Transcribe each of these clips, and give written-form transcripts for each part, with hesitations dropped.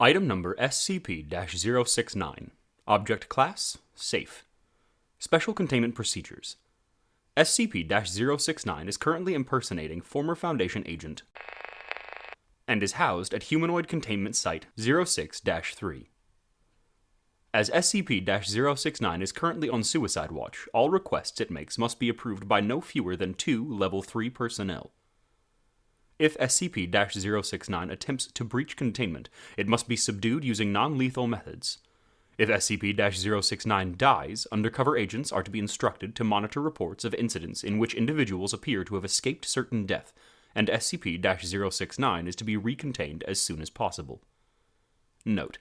Item number SCP-069. Object Class: Safe. Special Containment Procedures. SCP-069 is currently impersonating former Foundation agent and is housed at Humanoid Containment Site 06-3. As SCP-069 is currently on suicide watch, all requests it makes must be approved by no fewer than 2 Level 3 personnel. If SCP-069 attempts to breach containment, it must be subdued using non-lethal methods. If SCP-069 dies, undercover agents are to be instructed to monitor reports of incidents in which individuals appear to have escaped certain death, and SCP-069 is to be recontained as soon as possible. Note: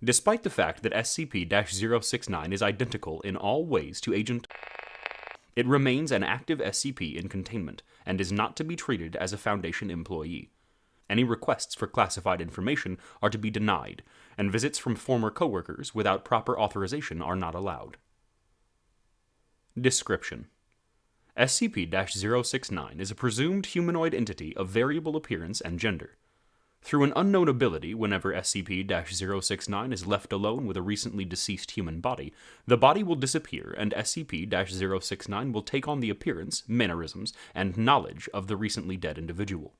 despite the fact that SCP-069 is identical in all ways to Agent, it remains an active SCP in containment, and is not to be treated as a Foundation employee. Any requests for classified information are to be denied, and visits from former coworkers without proper authorization are not allowed. Description: SCP-069 is a presumed humanoid entity of variable appearance and gender. Through an unknown ability, whenever SCP-069 is left alone with a recently deceased human body, the body will disappear and SCP-069 will take on the appearance, mannerisms, and knowledge of the recently dead individual.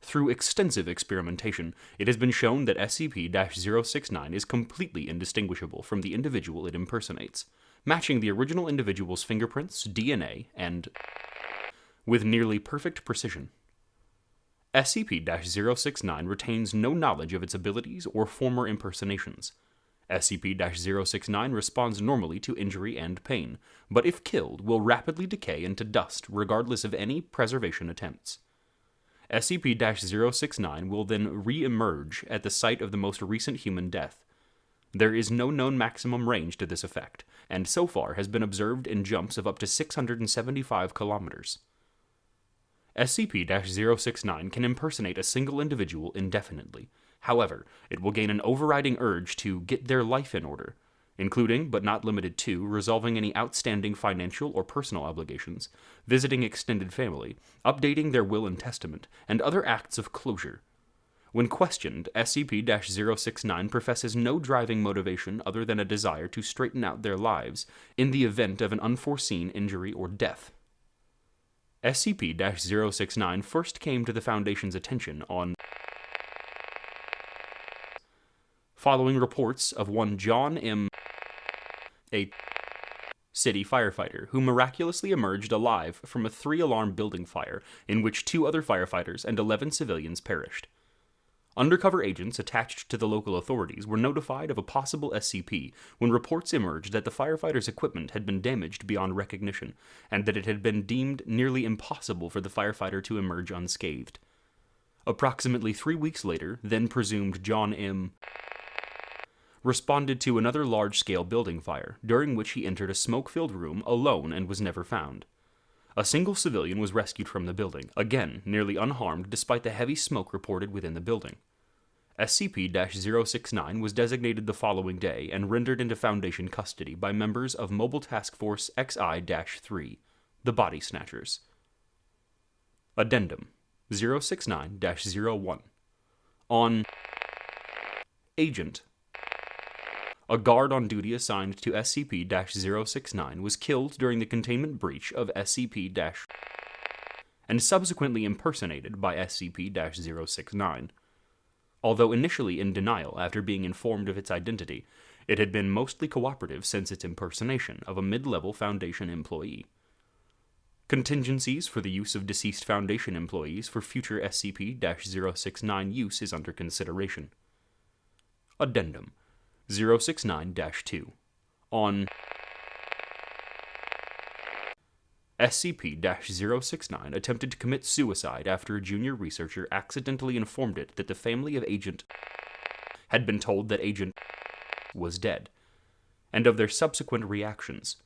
Through extensive experimentation, it has been shown that SCP-069 is completely indistinguishable from the individual it impersonates, matching the original individual's fingerprints, DNA, and with nearly perfect precision. SCP-069 retains no knowledge of its abilities or former impersonations. SCP-069 responds normally to injury and pain, but if killed, will rapidly decay into dust regardless of any preservation attempts. SCP-069 will then re-emerge at the site of the most recent human death. There is no known maximum range to this effect, and so far has been observed in jumps of up to 675 kilometers. SCP-069 can impersonate a single individual indefinitely. However, it will gain an overriding urge to get their life in order, including, but not limited to, resolving any outstanding financial or personal obligations, visiting extended family, updating their will and testament, and other acts of closure. When questioned, SCP-069 professes no driving motivation other than a desire to straighten out their lives in the event of an unforeseen injury or death. SCP-069 first came to the Foundation's attention on following reports of one John M., a city firefighter who miraculously emerged alive from a 3-alarm building fire in which 2 other firefighters and 11 civilians perished. Undercover agents attached to the local authorities were notified of a possible SCP when reports emerged that the firefighter's equipment had been damaged beyond recognition, and that it had been deemed nearly impossible for the firefighter to emerge unscathed. Approximately 3 weeks later, then presumed John M. responded to another large-scale building fire, during which he entered a smoke-filled room alone and was never found. A single civilian was rescued from the building, again nearly unharmed despite the heavy smoke reported within the building. SCP-069 was designated the following day and rendered into Foundation custody by members of Mobile Task Force XI-3, the Body Snatchers. Addendum 069-01. On Agent. A guard on duty assigned to SCP-069 was killed during the containment breach of SCP- and subsequently impersonated by SCP-069. Although initially in denial after being informed of its identity, it had been mostly cooperative since its impersonation of a mid-level Foundation employee. Contingencies for the use of deceased Foundation employees for future SCP-069 use is under consideration. Addendum 069-2. On SCP-069 attempted to commit suicide after a junior researcher accidentally informed it that the family of Agent had been told that Agent was dead, and of their subsequent reactions.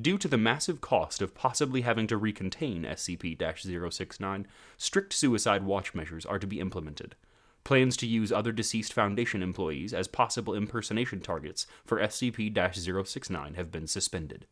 Due to the massive cost of possibly having to recontain SCP-069, strict suicide watch measures are to be implemented. Plans to use other deceased Foundation employees as possible impersonation targets for SCP-069 have been suspended.